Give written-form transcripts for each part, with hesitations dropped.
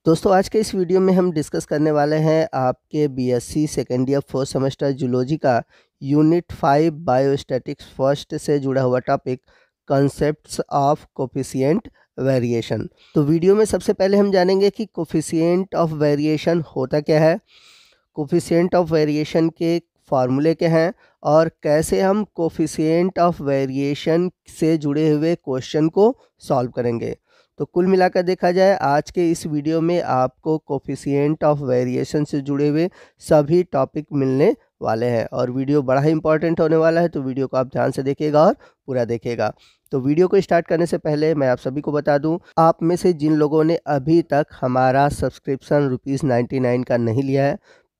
दोस्तों आज के इस वीडियो में हम डिस्कस करने वाले हैं आपके BSc second year first semester zoology का यूनिट 5 बायोस्टैटिक्स फर्स्ट से जुड़ा हुआ topic concepts of coefficient variation. तो वीडियो में सबसे पहले हम जानेंगे कि कोफिशिएंट ऑफ वेरिएशन होता क्या है, कोफिशिएंट ऑफ वेरिएशन के फार्मूले क्या हैं और कैसे हम कोफिशिएंट ऑफ वेरिएशन से जुड़े हुए क्वेश्चन को सॉल्व करेंगे। तो कुल मिलाकर देखा जाए आज के इस वीडियो में आपको कोफिशिएंट ऑफ वेरिएशन से जुड़े हुए सभी टॉपिक मिलने वाले हैं और वीडियो बड़ा ही इंपॉर्टेंट होने वाला है, तो वीडियो को आप ध्यान से देखिएगा और पूरा देखिएगा। तो वीडियो को स्टार्ट करने से पहले मैं आप सभी को बता दूं, आप में से जिन लोगों ने अभी तक हमारा सब्सक्रिप्शन ₹99 का नहीं लिया है,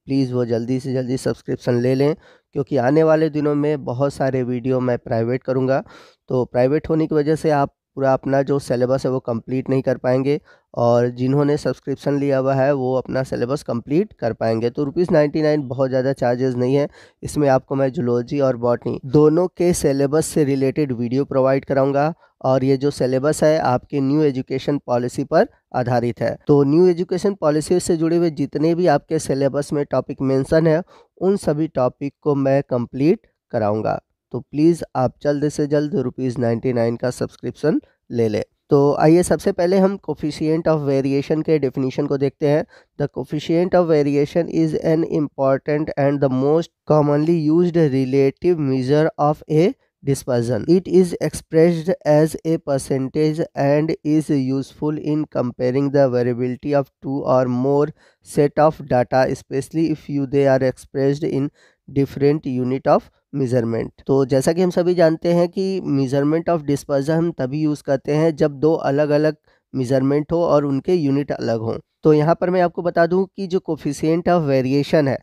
प्लीज़ वो जल्दी से जल्दी सब्सक्रिप्शन ले लें, क्योंकि आने वाले दिनों में बहुत सारे वीडियो मैं प्राइवेट करूँगा। तो प्राइवेट होने की वजह से आप पूरा अपना जो सिलेबस है वो कंप्लीट नहीं कर पाएंगे और जिन्होंने सब्सक्रिप्शन लिया हुआ है वो अपना सिलेबस कंप्लीट कर पाएंगे। तो ₹99 बहुत ज़्यादा चार्जेस नहीं है, इसमें आपको मैं जूलॉजी और बॉटनी दोनों के सिलेबस से रिलेटेड वीडियो प्रोवाइड कराऊंगा और ये जो सिलेबस है आपकी न्यू एजुकेशन पॉलिसी पर आधारित है। तो न्यू एजुकेशन पॉलिसी से जुड़े हुए जितने भी आपके सिलेबस में टॉपिक मेंशन है उन सभी टॉपिक को मैं कंप्लीट कराऊंगा। तो प्लीज़ आप जल्द से जल्द ₹99 का सब्सक्रिप्शन ले लें। तो आइए सबसे पहले हम कोफिशिएंट ऑफ वेरिएशन के डेफिनेशन को देखते हैं। The coefficient of variation is an important and the most commonly used relative measure of A dispersion. It is expressed as a percentage and is useful in comparing the variability of two or more set of data, especially if they are expressed in different unit of measurement. तो जैसा कि हम सभी जानते हैं कि measurement of dispersion हम तभी यूज़ करते हैं जब दो अलग अलग मेज़रमेंट हो और उनके यूनिट अलग हों। तो यहाँ पर मैं आपको बता दूँ कि जो कोफिशिएंट ऑफ वेरिएशन है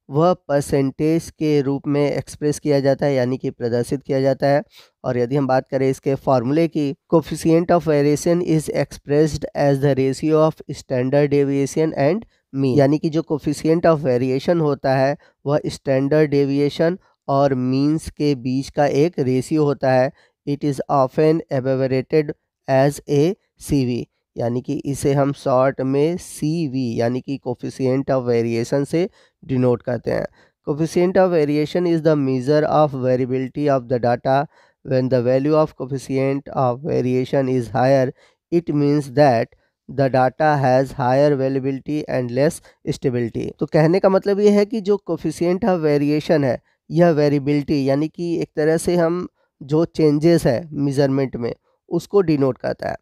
वह परसेंटेज के रूप में एक्सप्रेस किया जाता है, यानी कि प्रदर्शित किया जाता है। और यदि हम बात करें इसके फार्मूले की, coefficient of variation is expressed as the ratio of standard deviation and mean, यानी कि जो कोफिशिएंट ऑफ वेरिएशन होता है वह स्टैंडर्ड डेविएशन और मीन्स के बीच का एक रेशियो होता है। It is often abbreviated as a CV, यानी कि इसे हम शॉर्ट में CV यानी कि कोफिशिएंट ऑफ वेरिएशन से डिनोट करते हैं। Coefficient of variation is the measure of variability of the data. When the value of coefficient of variation is higher, it means that the data has higher variability and less stability. तो कहने का मतलब ये है कि जो coefficient of variation है यह वेरिएबिलिटी यानी कि एक तरह से हम जो चेंजेस है मेज़रमेंट में उसको डिनोट करता है।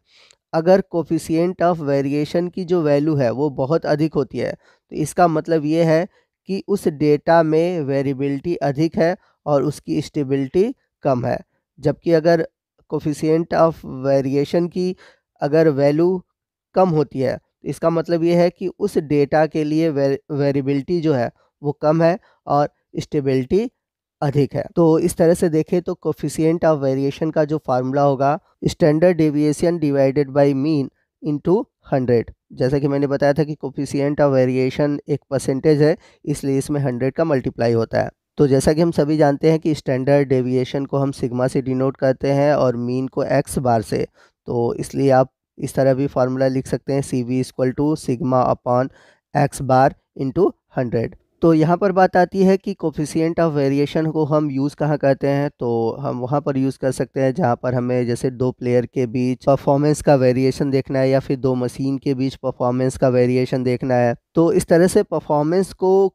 अगर कोफिशिएंट ऑफ वेरिएशन की जो वैल्यू है वो बहुत अधिक होती है तो इसका मतलब ये है कि उस डेटा में वेरिएबिलिटी अधिक है और उसकी स्टेबिलिटी कम है। जबकि अगर कोफिशिएंट ऑफ वेरिएशन की अगर वैल्यू कम होती है तो इसका मतलब ये है कि उस डेटा के लिए वेरिएबिलिटी जो है वो कम है और स्टेबिलिटी अधिक है। तो इस तरह से देखें तो कोफिशिएंट ऑफ वेरिएशन का जो फार्मूला होगा standard deviation divided by mean into 100। जैसा कि मैंने बताया था कि कोफिशिएंट ऑफ वेरिएशन एक परसेंटेज है, इसलिए इसमें 100 का मल्टीप्लाई होता है। तो जैसा कि हम सभी जानते हैं कि स्टैंडर्ड डेविएशन को हम सिग्मा से डिनोट करते हैं और मीन को x बार से। तो इसलिए आप इस तरह भी फार्मूला लिख सकते हैं CV equal to sigma upon x bar into 100। तो यहाँ पर बात आती है कि कोफिशिएंट ऑफ वेरिएशन को हम यूज़ कहाँ करते हैं, तो हम वहाँ पर यूज़ कर सकते हैं जहाँ पर हमें जैसे दो प्लेयर के बीच परफॉर्मेंस का वेरिएशन देखना है या फिर दो मशीन के बीच परफॉर्मेंस का वेरिएशन देखना है। तो इस तरह से परफॉर्मेंस को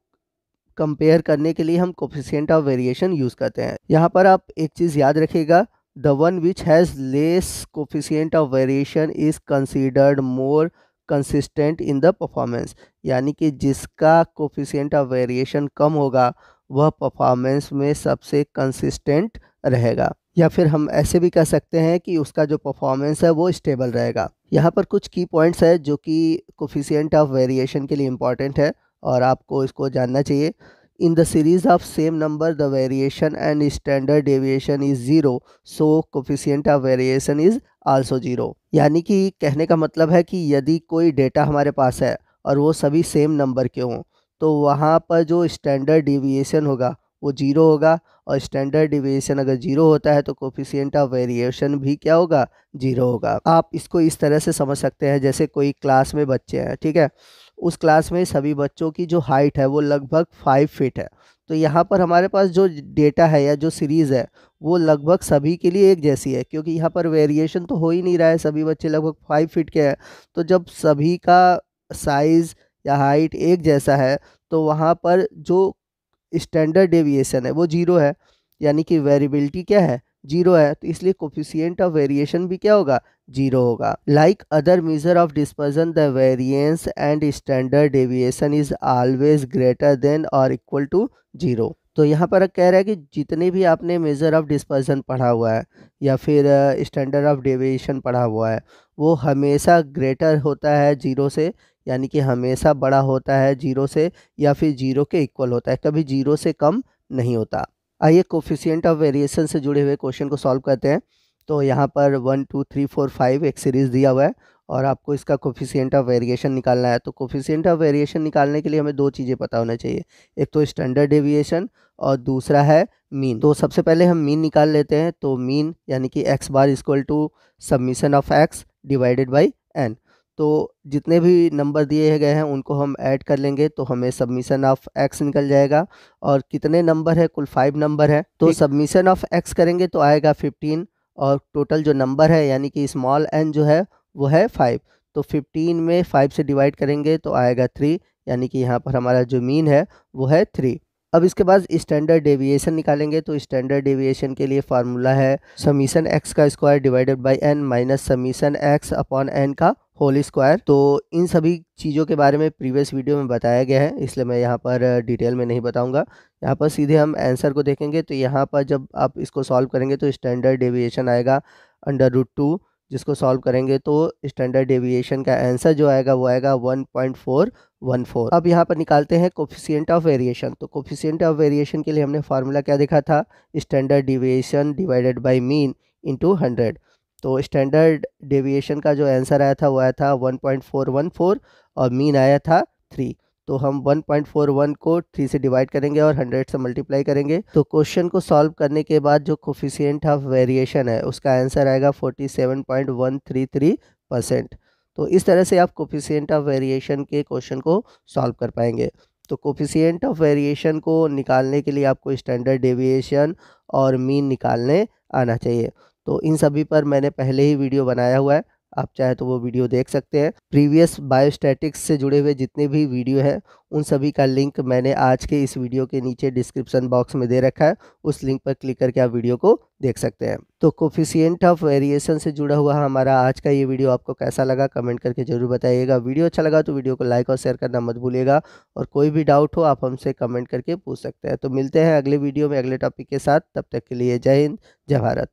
कंपेयर करने के लिए हम कोफिशिएंट ऑफ वेरिएशन यूज़ करते हैं। यहाँ पर आप एक चीज़ याद रखिएगा, the one which has less coefficient of variation is considered more consistent in the performance, यानी कि जिसका कोफिशिएंट ऑफ वेरिएशन कम होगा वह परफॉर्मेंस में सबसे कंसिस्टेंट रहेगा, या फिर हम ऐसे भी कह सकते हैं कि उसका जो परफॉर्मेंस है वो स्टेबल रहेगा। यहाँ पर कुछ की पॉइंट्स है जो कि कोफिशिएंट ऑफ वेरिएशन के लिए इम्पॉर्टेंट है और आपको इसको जानना चाहिए। In the series of same number, the variation and standard deviation is 0, so coefficient of variation is also 0। यानी कि कहने का मतलब है कि यदि कोई डेटा हमारे पास है और वो सभी सेम नंबर के हों तो वहाँ पर जो स्टैंडर्ड डेविएशन होगा वो जीरो होगा, और स्टैंडर्ड डिविएशन अगर जीरो होता है तो कोफिशिएंट ऑफ वेरिएशन भी क्या होगा, जीरो होगा। आप इसको इस तरह से समझ सकते हैं, जैसे कोई क्लास में बच्चे हैं, ठीक है, उस क्लास में सभी बच्चों की जो हाइट है वो लगभग 5 फीट है। तो यहाँ पर हमारे पास जो डेटा है या जो सीरीज़ है वो लगभग सभी के लिए एक जैसी है, क्योंकि यहाँ पर वेरिएशन तो हो ही नहीं रहा है, सभी बच्चे लगभग 5 फीट के हैं। तो जब सभी का साइज़ या हाइट एक जैसा है तो वहाँ पर जो स्टैंडर्ड डेविएशन है वो जीरो है, यानी कि वेरिएबिलिटी क्या है, जीरो है। तो इसलिए कोफिशिएंट ऑफ वेरिएशन भी क्या होगा, जीरो होगा। Like other measure of dispersion the variance and standard deviation is always greater than और इक्वल टू जीरो। तो यहाँ पर कह रहा है कि जितने भी आपने मेजर ऑफ डिस्पर्जन पढ़ा हुआ है या फिर स्टैंडर्ड ऑफ डेविएशन पढ़ा हुआ है वो हमेशा ग्रेटर होता है जीरो से, यानी कि हमेशा बड़ा होता है जीरो से, या फिर जीरो के इक्वल होता है, कभी जीरो से कम नहीं होता। आइए कोफिशिएंट ऑफ वेरिएशन से जुड़े हुए क्वेश्चन को सॉल्व करते हैं। तो यहाँ पर 1 2 3 4 5 एक सीरीज़ दिया हुआ है और आपको इसका कोफिशिएंट ऑफ वेरिएशन निकालना है। तो कोफिशिएंट ऑफ वेरिएशन निकालने के लिए हमें दो चीज़ें पता होना चाहिए, एक तो स्टैंडर्ड डेविएशन और दूसरा है मीन। तो सबसे पहले हम मीन निकाल लेते हैं। तो मीन यानी कि X bar equal to summation of X divided by N. तो जितने भी नंबर दिए गए हैं उनको हम ऐड कर लेंगे तो हमें सबमिशन ऑफ एक्स निकल जाएगा। और कितने नंबर है, कुल 5 नंबर है। तो सबमिशन ऑफ एक्स करेंगे तो आएगा 15, और टोटल जो नंबर है यानी कि स्मॉल एन जो है वो है 5। तो 15 में 5 से डिवाइड करेंगे तो आएगा 3, यानी कि यहाँ पर हमारा जो मीन है वो है 3। अब इसके बाद स्टैंडर्ड डेविएशन निकालेंगे। तो स्टैंडर्ड डेविएशन के लिए फार्मूला है समीशन एक्स का square divided by N minus summation X upon N का होल स्क्वायर। तो इन सभी चीज़ों के बारे में प्रीवियस वीडियो में बताया गया है, इसलिए मैं यहाँ पर डिटेल में नहीं बताऊँगा। यहाँ पर सीधे हम आंसर को देखेंगे। तो यहाँ पर जब आप इसको सॉल्व करेंगे तो स्टैंडर्ड डेविएशन आएगा √2, जिसको सॉल्व करेंगे तो स्टैंडर्ड डेविएशन का आंसर जो आएगा वो आएगा 1.414। अब यहाँ पर निकालते हैं कोफिशिएंट ऑफ वेरिएशन। तो कोफिशिएंट ऑफ वेरिएशन के लिए हमने फार्मूला क्या देखा था, standard deviation divided by mean into 100। तो स्टैंडर्ड डेविएशन का जो आंसर आया था वो आया था 1.414 और मीन आया था 3। तो हम 1.41 को 3 से डिवाइड करेंगे और 100 से मल्टीप्लाई करेंगे। तो क्वेश्चन को सॉल्व करने के बाद जो कोफिशिएंट ऑफ वेरिएशन है उसका आंसर आएगा 47.133%। तो इस तरह से आप कोफिशिएंट ऑफ वेरिएशन के क्वेश्चन को सॉल्व कर पाएंगे। तो कोफिशिएंट ऑफ वेरिएशन को निकालने के लिए आपको स्टैंडर्ड डेविएशन और मीन निकालने आना चाहिए। तो इन सभी पर मैंने पहले ही वीडियो बनाया हुआ है, आप चाहे तो वो वीडियो देख सकते हैं। प्रीवियस बायोस्टैटिक्स से जुड़े हुए जितने भी वीडियो हैं उन सभी का लिंक मैंने आज के इस वीडियो के नीचे डिस्क्रिप्शन बॉक्स में दे रखा है, उस लिंक पर क्लिक करके आप वीडियो को देख सकते हैं। तो कोफिशिएंट ऑफ वेरिएशन से जुड़ा हुआ हमारा आज का ये वीडियो आपको कैसा लगा कमेंट करके जरूर बताइएगा। वीडियो अच्छा लगा तो वीडियो को लाइक और शेयर करना मत भूलिएगा, और कोई भी डाउट हो आप हमसे कमेंट करके पूछ सकते हैं। तो मिलते हैं अगले वीडियो में अगले टॉपिक के साथ, तब तक के लिए जय हिंद, जय भारत।